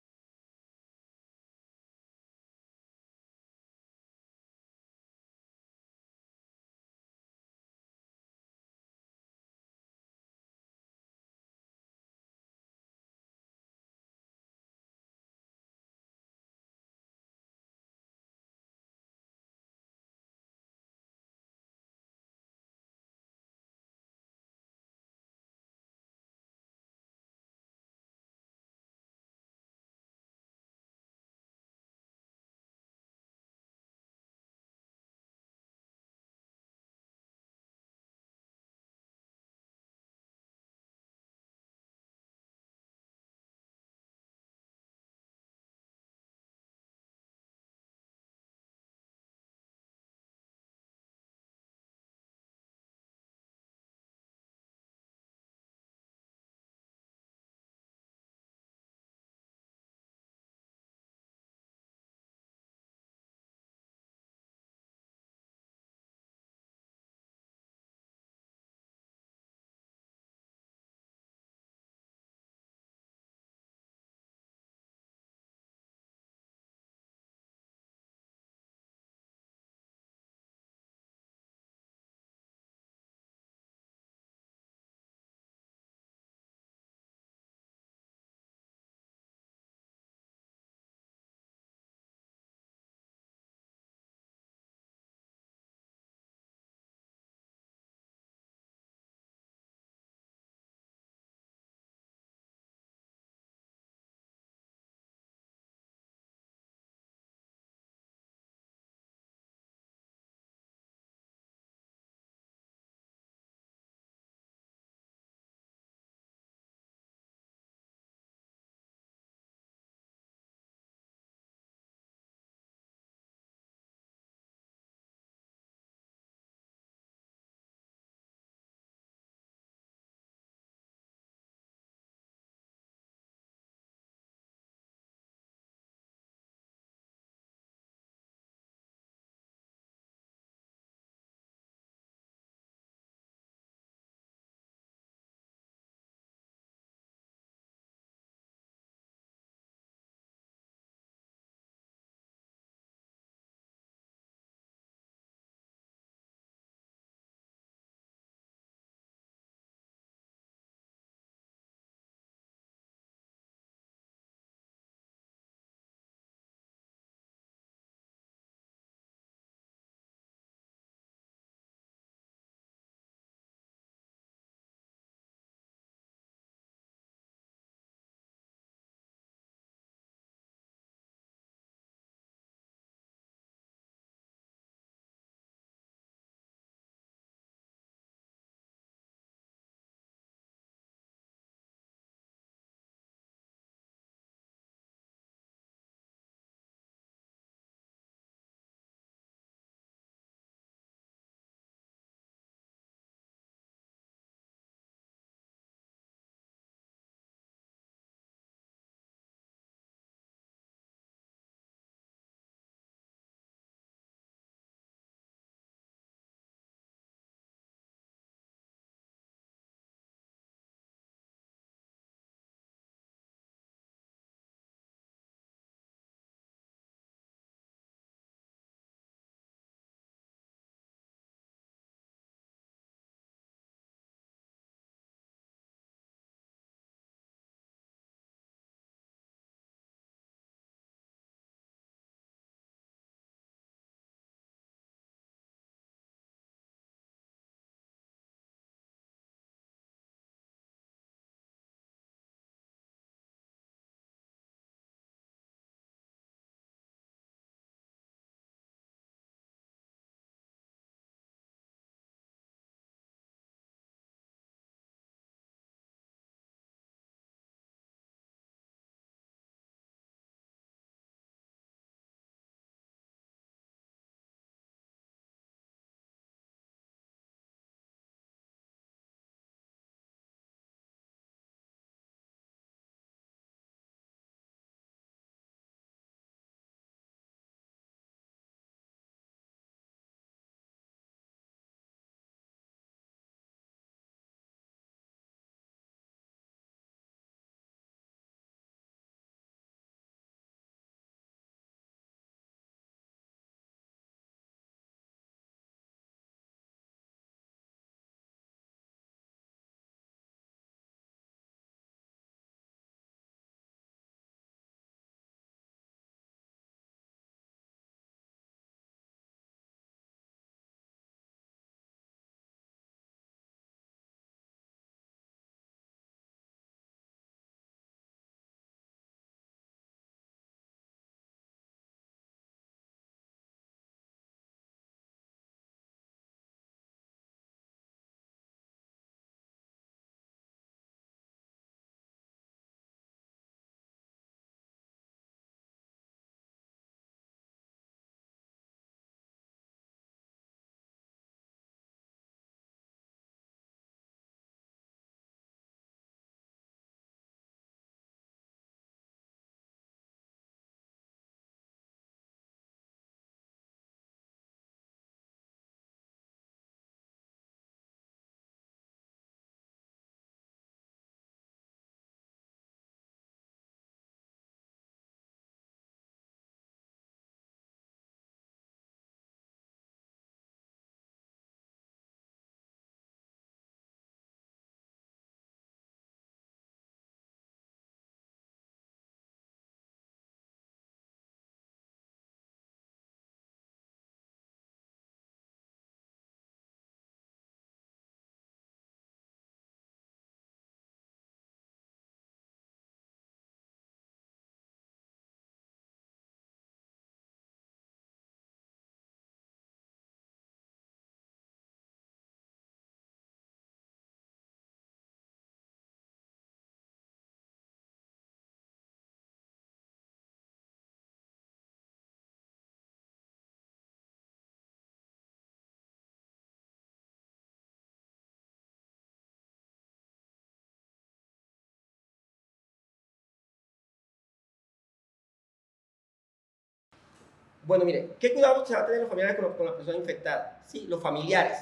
Bueno, mire, ¿qué cuidado se va a tener los familiares con la persona infectada? Sí, los familiares.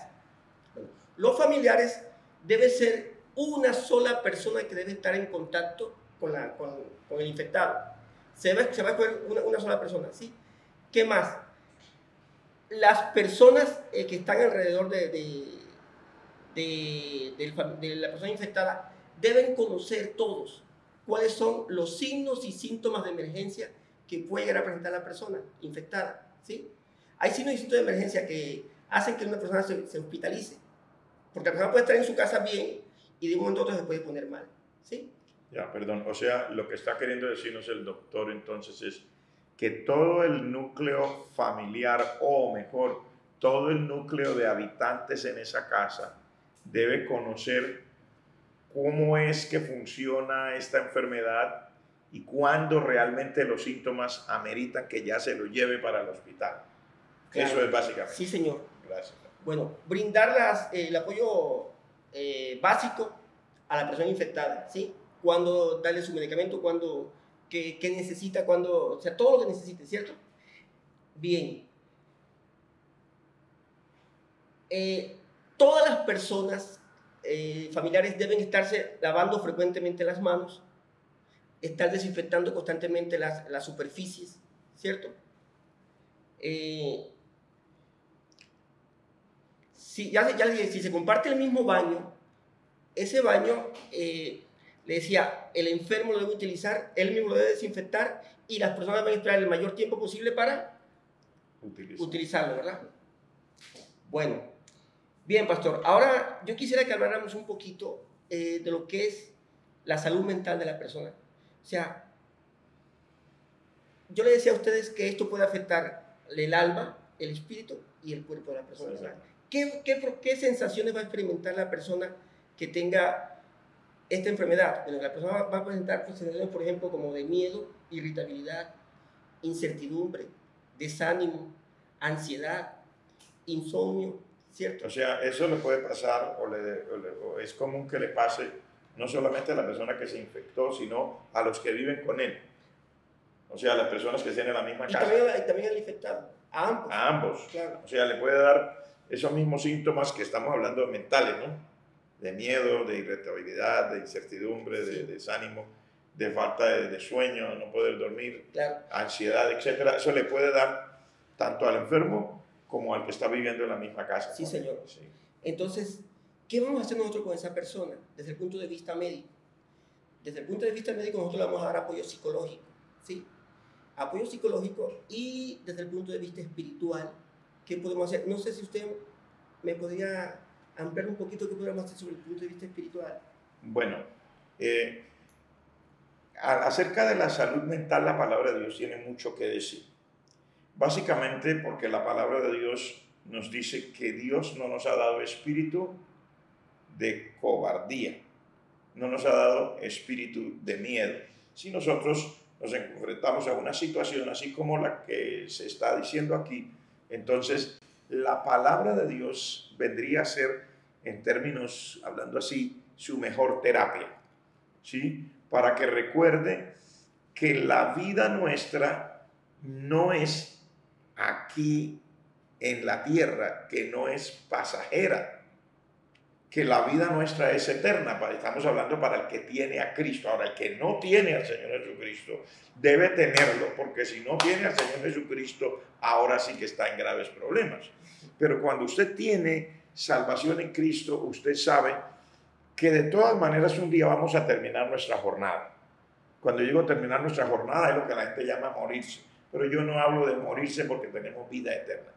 Bueno, los familiares debe ser una sola persona que debe estar en contacto con el infectado. Se va a escoger una sola persona, ¿sí? ¿Qué más? Las personas que están alrededor de la persona infectada deben conocer todos cuáles son los signos y síntomas de emergencia que puede llegar a presentar la persona infectada, ¿sí? Hay signos y síntomas de emergencia que hacen que una persona se hospitalice, porque la persona puede estar en su casa bien y de un momento a otro se puede poner mal, ¿sí? Ya, perdón. O sea, lo que está queriendo decirnos el doctor entonces es que todo el núcleo familiar, o mejor, todo el núcleo de habitantes en esa casa debe conocer cómo es que funciona esta enfermedad y cuándo realmente los síntomas ameritan que ya se lo lleve para el hospital. Claro. Eso es básicamente. Sí, señor. Gracias. Bueno, brindar el apoyo básico a la persona infectada, ¿sí? Cuando darle su medicamento, cuando, qué necesita, cuando, o sea, todo lo que necesite, ¿cierto? Bien. Todas las personas familiares deben estarse lavando frecuentemente las manos, estar desinfectando constantemente las superficies, ¿cierto? Si se comparte el mismo baño, ese baño, le decía, el enfermo lo debe utilizar, él mismo lo debe desinfectar y las personas deben esperar el mayor tiempo posible para utilizarlo, ¿verdad? Bueno, bien, pastor. Ahora yo quisiera que habláramos un poquito de lo que es la salud mental de la persona. O sea, yo le decía a ustedes que esto puede afectar el alma, el espíritu y el cuerpo de la persona. Sí. ¿Qué sensaciones va a experimentar la persona que tenga esta enfermedad? Bueno, la persona va a presentar sensaciones, por ejemplo, como de miedo, irritabilidad, incertidumbre, desánimo, ansiedad, insomnio, ¿cierto? O sea, eso le puede pasar o es común que le pase no solamente a la persona que se infectó, sino a los que viven con él. O sea, a las personas que estén en la misma casa. Y también al infectado, a ambos. A ambos. Claro. O sea, le puede dar esos mismos síntomas que estamos hablando mentales, ¿no? De miedo, de irritabilidad, de incertidumbre, sí, de desánimo, de falta de sueño, no poder dormir, claro, ansiedad, etc. Eso le puede dar tanto al enfermo como al que está viviendo en la misma casa. Sí, señor. Sí. Entonces, ¿qué vamos a hacer nosotros con esa persona desde el punto de vista médico? Desde el punto de vista médico nosotros le vamos a dar apoyo psicológico, ¿sí? Apoyo psicológico y desde el punto de vista espiritual, ¿qué podemos hacer? No sé si usted me podría ampliar un poquito qué podemos hacer sobre el punto de vista espiritual. Bueno, acerca de la salud mental, la palabra de Dios tiene mucho que decir. Básicamente porque la palabra de Dios nos dice que Dios no nos ha dado espíritu de cobardía, no nos ha dado espíritu de miedo. Si nosotros nos enfrentamos a una situación así como la que se está diciendo aquí, entonces la palabra de Dios vendría a ser, en términos, hablando así, su mejor terapia, ¿sí? Para que recuerde que la vida nuestra no es aquí en la tierra, que no es pasajera, que la vida nuestra es eterna. Estamos hablando para el que tiene a Cristo. Ahora, el que no tiene al Señor Jesucristo debe tenerlo, porque si no tiene al Señor Jesucristo, ahora sí que está en graves problemas. Pero cuando usted tiene salvación en Cristo, usted sabe que de todas maneras un día vamos a terminar nuestra jornada. Cuando digo terminar nuestra jornada es lo que la gente llama morirse. Pero yo no hablo de morirse porque tenemos vida eterna.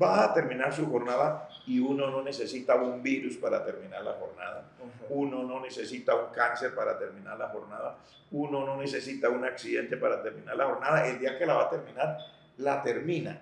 Va a terminar su jornada y uno no necesita un virus para terminar la jornada. Uno no necesita un cáncer para terminar la jornada. Uno no necesita un accidente para terminar la jornada. El día que la va a terminar, la termina.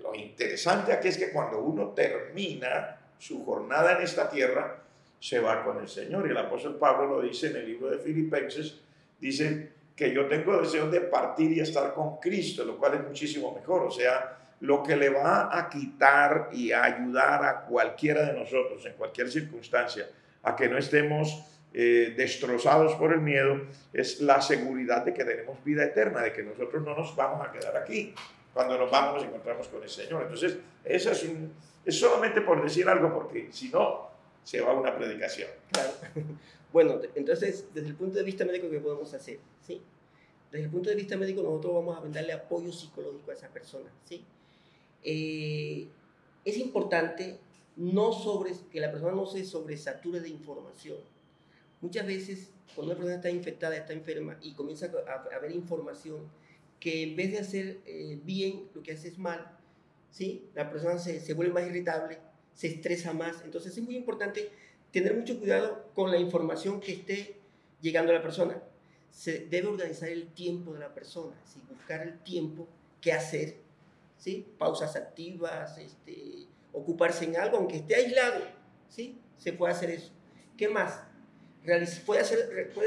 Lo interesante aquí es que cuando uno termina su jornada en esta tierra, se va con el Señor. Y el apóstol Pablo lo dice en el libro de Filipenses, dice que yo tengo deseo de partir y estar con Cristo, lo cual es muchísimo mejor. O sea, lo que le va a quitar y a ayudar a cualquiera de nosotros en cualquier circunstancia a que no estemos destrozados por el miedo es la seguridad de que tenemos vida eterna, de que nosotros no nos vamos a quedar aquí. cuando nos vamos nos encontramos con el Señor. Entonces, eso es solamente por decir algo, porque si no, se va una predicación. Claro. Bueno, entonces, desde el punto de vista médico, ¿qué podemos hacer? ¿Sí? Desde el punto de vista médico, nosotros vamos a brindarle apoyo psicológico a esa persona. ¿Sí? Es importante que la persona no se sobresature de información. Muchas veces, cuando una persona está infectada, está enferma y comienza a haber información que en vez de hacer bien, lo que hace es mal, ¿sí? La persona se vuelve más irritable, se estresa más. Entonces es muy importante tener mucho cuidado con la información que esté llegando a la persona. Se debe organizar el tiempo de la persona, ¿sí? Buscar el tiempo, qué hacer, ¿sí? Pausas activas, ocuparse en algo, aunque esté aislado, ¿sí? Se puede hacer eso. ¿Qué más? Puede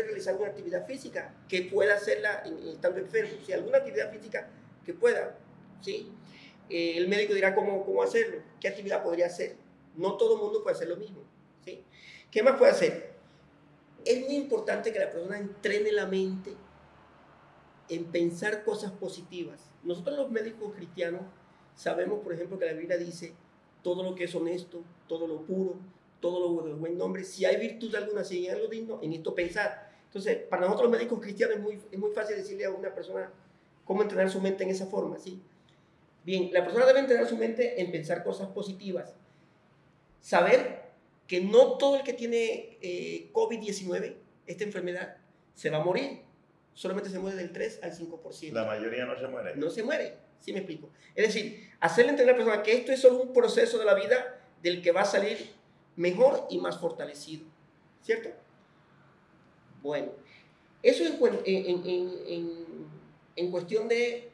realizar alguna actividad física que pueda hacerla estando enfermo, ¿sí? Alguna actividad física que pueda, ¿sí? El médico dirá cómo hacerlo, qué actividad podría hacer. No todo el mundo puede hacer lo mismo, ¿sí? ¿Qué más puede hacer? Es muy importante que la persona entrene la mente en pensar cosas positivas. Nosotros los médicos cristianos sabemos, por ejemplo, que la Biblia dice todo lo que es honesto, todo lo puro, todo lo de buen nombre, si hay virtud alguna, si hay algo digno, en esto pensar. Entonces, para nosotros los médicos cristianos es muy fácil decirle a una persona cómo entrenar su mente en esa forma, ¿sí? Bien, la persona debe entrenar su mente en pensar cosas positivas. Saber que no todo el que tiene COVID-19, esta enfermedad, se va a morir. Solamente se muere del 3 al 5%. La mayoría no se muere. No se muere, ¿sí me explico? Es decir, hacerle entender a la persona que esto es solo un proceso de la vida del que va a salir mejor y más fortalecido, ¿cierto? Bueno, eso en cuestión de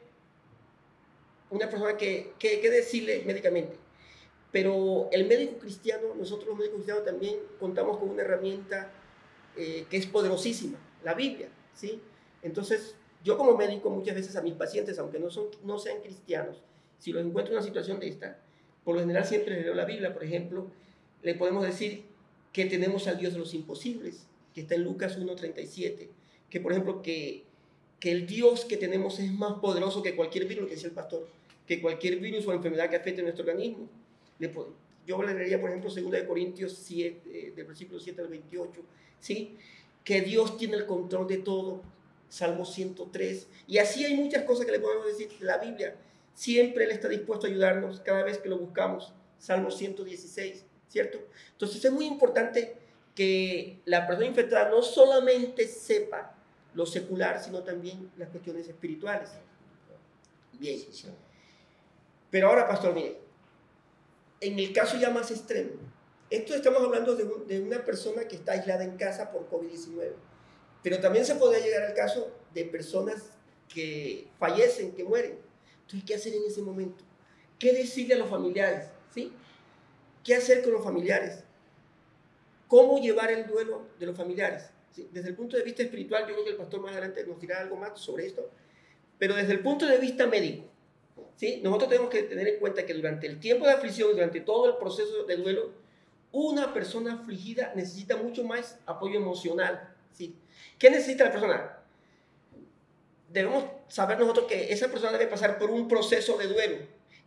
una persona que decirle médicamente. Pero el médico cristiano, nosotros los médicos cristianos también contamos con una herramienta que es poderosísima, la Biblia, ¿sí? Entonces, yo como médico muchas veces a mis pacientes, aunque no sean cristianos, si los encuentro en una situación de esta, por lo general siempre les leo la Biblia. Por ejemplo, le podemos decir que tenemos al Dios de los imposibles, que está en Lucas 1:37, que por ejemplo que el Dios que tenemos es más poderoso que cualquier virus, lo que decía el pastor, que cualquier virus o enfermedad que afecte a nuestro organismo. Yo le leería, por ejemplo, 2 Corintios 7, del versículo 7 al 28, ¿sí? Que Dios tiene el control de todo, Salmo 103, y así hay muchas cosas que le podemos decir de la Biblia. Siempre Él está dispuesto a ayudarnos cada vez que lo buscamos, Salmo 116, ¿cierto? Entonces es muy importante que la persona infectada no solamente sepa lo secular, sino también las cuestiones espirituales. Bien. Pero ahora, pastor, mire, en el caso ya más extremo, esto estamos hablando de una persona que está aislada en casa por COVID-19, pero también se podría llegar al caso de personas que fallecen, que mueren. Entonces, ¿qué hacer en ese momento? ¿Qué decirle a los familiares? ¿Sí? ¿Qué hacer con los familiares? ¿Cómo llevar el duelo de los familiares? ¿Sí? Desde el punto de vista espiritual, yo creo que el pastor más adelante nos dirá algo más sobre esto, pero desde el punto de vista médico, ¿sí? Nosotros tenemos que tener en cuenta que durante el tiempo de aflicción, durante todo el proceso de duelo, una persona afligida necesita mucho más apoyo emocional, ¿sí? ¿Qué necesita la persona? Debemos saber nosotros que esa persona debe pasar por un proceso de duelo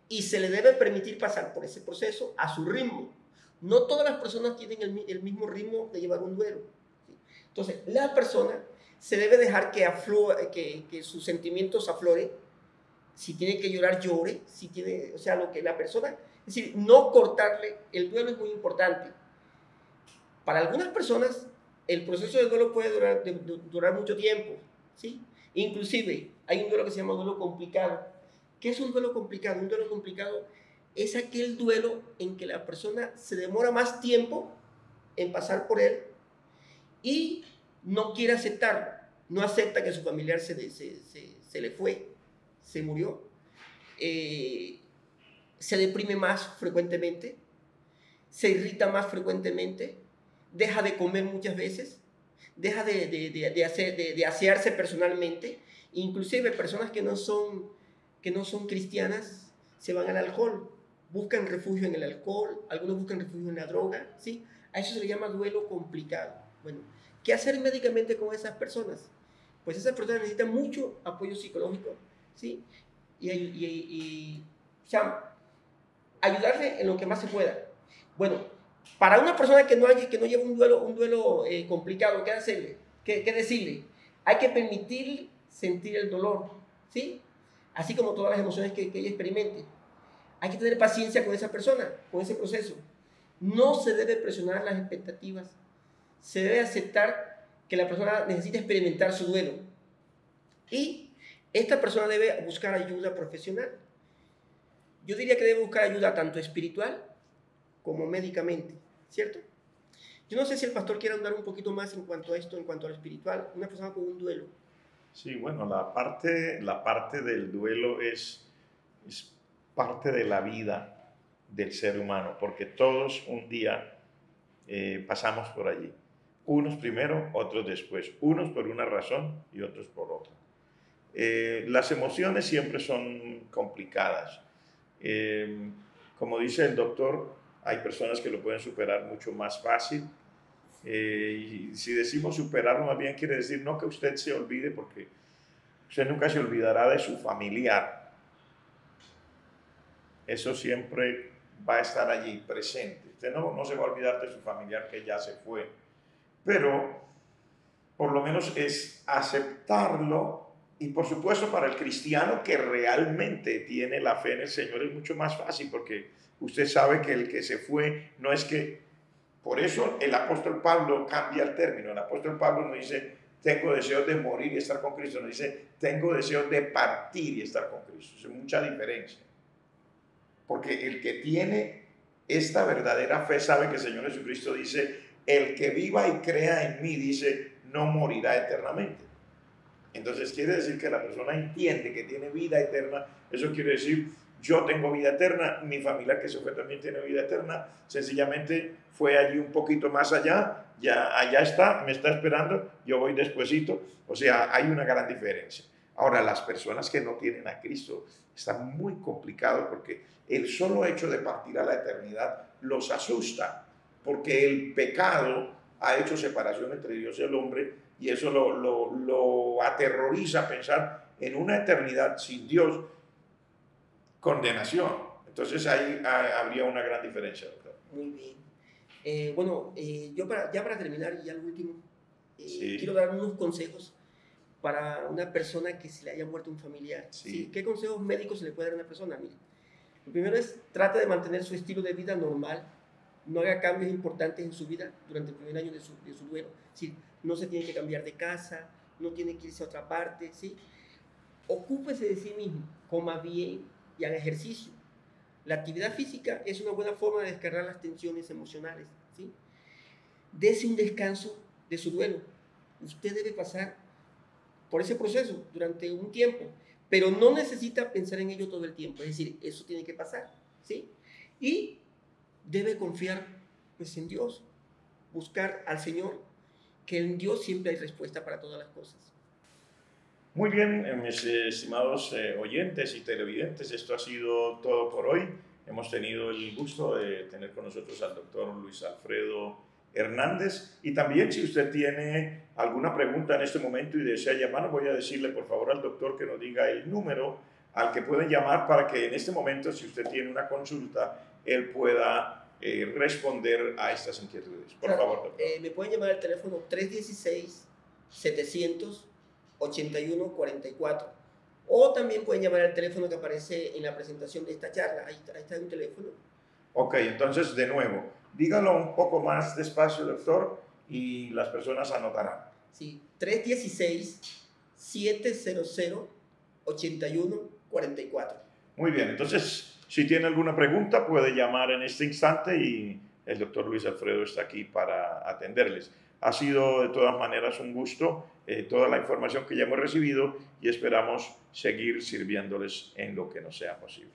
y se le debe permitir pasar por ese proceso a su ritmo. No todas las personas tienen el mismo ritmo de llevar un duelo, ¿sí? Entonces, la persona se debe dejar que sus sentimientos afloren. Si tiene que llorar, llore. O sea, lo que la persona, es decir, no cortarle. El duelo es muy importante. Para algunas personas, el proceso de duelo puede durar mucho tiempo, ¿sí? Inclusive, hay un duelo que se llama duelo complicado. ¿Qué es un duelo complicado? Un duelo complicado es aquel duelo en que la persona se demora más tiempo en pasar por él y no quiere aceptarlo. No acepta que su familiar se le fue, se murió. Se deprime más frecuentemente, se irrita más frecuentemente, deja de comer muchas veces, deja de asearse personalmente. Inclusive personas que no son cristianas se van al alcohol, buscan refugio en el alcohol, algunos buscan refugio en la droga, ¿sí? A eso se le llama duelo complicado. Bueno, ¿qué hacer médicamente con esas personas? Pues esas personas necesitan mucho apoyo psicológico, ¿sí? o sea, ayudarle en lo que más se pueda. Bueno, para una persona que no lleva un duelo complicado, ¿qué hacerle? ¿Qué decirle? Hay que permitir sentir el dolor, ¿sí? Así como todas las emociones que ella experimente. Hay que tener paciencia con esa persona, con ese proceso. No se debe presionar las expectativas. Se debe aceptar que la persona necesita experimentar su duelo. Y esta persona debe buscar ayuda profesional. Yo diría que debe buscar ayuda tanto espiritual como médicamente, ¿cierto? Yo no sé si el pastor quiere andar un poquito más en cuanto a esto, en cuanto a lo espiritual, una persona con un duelo. Sí, bueno, la parte del duelo es parte de la vida del ser humano, porque todos un día pasamos por allí. Unos primero, otros después. Unos por una razón y otros por otra. Las emociones siempre son complicadas. Como dice el doctor, hay personas que lo pueden superar mucho más fácil. Y si decimos superarlo, más bien quiere decir no que usted se olvide, porque usted nunca se olvidará de su familiar. Eso siempre va a estar allí presente. Usted no se va a olvidar de su familiar que ya se fue. Pero por lo menos es aceptarlo. Y por supuesto, para el cristiano que realmente tiene la fe en el Señor es mucho más fácil, porque usted sabe que el que se fue no es que... Por eso el apóstol Pablo cambia el término. El apóstol Pablo no dice, tengo deseos de morir y estar con Cristo. No dice, tengo deseos de partir y estar con Cristo. Es mucha diferencia. Porque el que tiene esta verdadera fe sabe que el Señor Jesucristo dice, el que viva y crea en mí, dice, no morirá eternamente. Entonces quiere decir que la persona entiende que tiene vida eterna. Eso quiere decir, yo tengo vida eterna, mi familia que se fue también tiene vida eterna, sencillamente fue allí un poquito más allá, ya allá está, me está esperando, yo voy despuesito. O sea, hay una gran diferencia. Ahora, las personas que no tienen a Cristo están muy complicados, porque el solo hecho de partir a la eternidad los asusta, porque el pecado ha hecho separación entre Dios y el hombre, y eso lo aterroriza pensar en una eternidad sin Dios, condenación. Entonces ahí habría una gran diferencia, doctor. Muy bien. Bueno, ya para terminar, y ya lo último, Sí. quiero dar unos consejos para una persona que se le haya muerto un familiar. Sí. ¿Sí? ¿Qué consejos médicos se le puede dar a una persona? Mire, lo primero es, trate de mantener su estilo de vida normal. No haga cambios importantes en su vida durante el primer año de su duelo. ¿Sí? No se tiene que cambiar de casa, no tiene que irse a otra parte. ¿Sí? Ocúpese de sí mismo, coma bien y haga ejercicio. La actividad física es una buena forma de descargar las tensiones emocionales. ¿Sí? Dese un descanso de su duelo. Usted debe pasar por ese proceso durante un tiempo, pero no necesita pensar en ello todo el tiempo. Es decir, eso tiene que pasar. ¿Sí? Y debe confiar pues, en Dios, buscar al Señor, que en Dios siempre hay respuesta para todas las cosas. Muy bien, mis estimados oyentes y televidentes, esto ha sido todo por hoy. Hemos tenido el gusto de tener con nosotros al doctor Luis Alfredo Hernández, y también si usted tiene alguna pregunta en este momento y desea llamar, voy a decirle por favor al doctor que nos diga el número al que pueden llamar para que en este momento, si usted tiene una consulta, él pueda responder a estas inquietudes. Por favor, doctor. Me pueden llamar al teléfono 316-700-8144, o también pueden llamar al teléfono que aparece en la presentación de esta charla. Ahí está un teléfono. Ok, entonces de nuevo, dígalo un poco más despacio, doctor, y las personas anotarán. Sí, 316-700-8144. Muy bien, entonces, si tiene alguna pregunta, puede llamar en este instante y el doctor Luis Alfredo está aquí para atenderles. Ha sido de todas maneras un gusto toda la información que ya hemos recibido, y esperamos seguir sirviéndoles en lo que nos sea posible.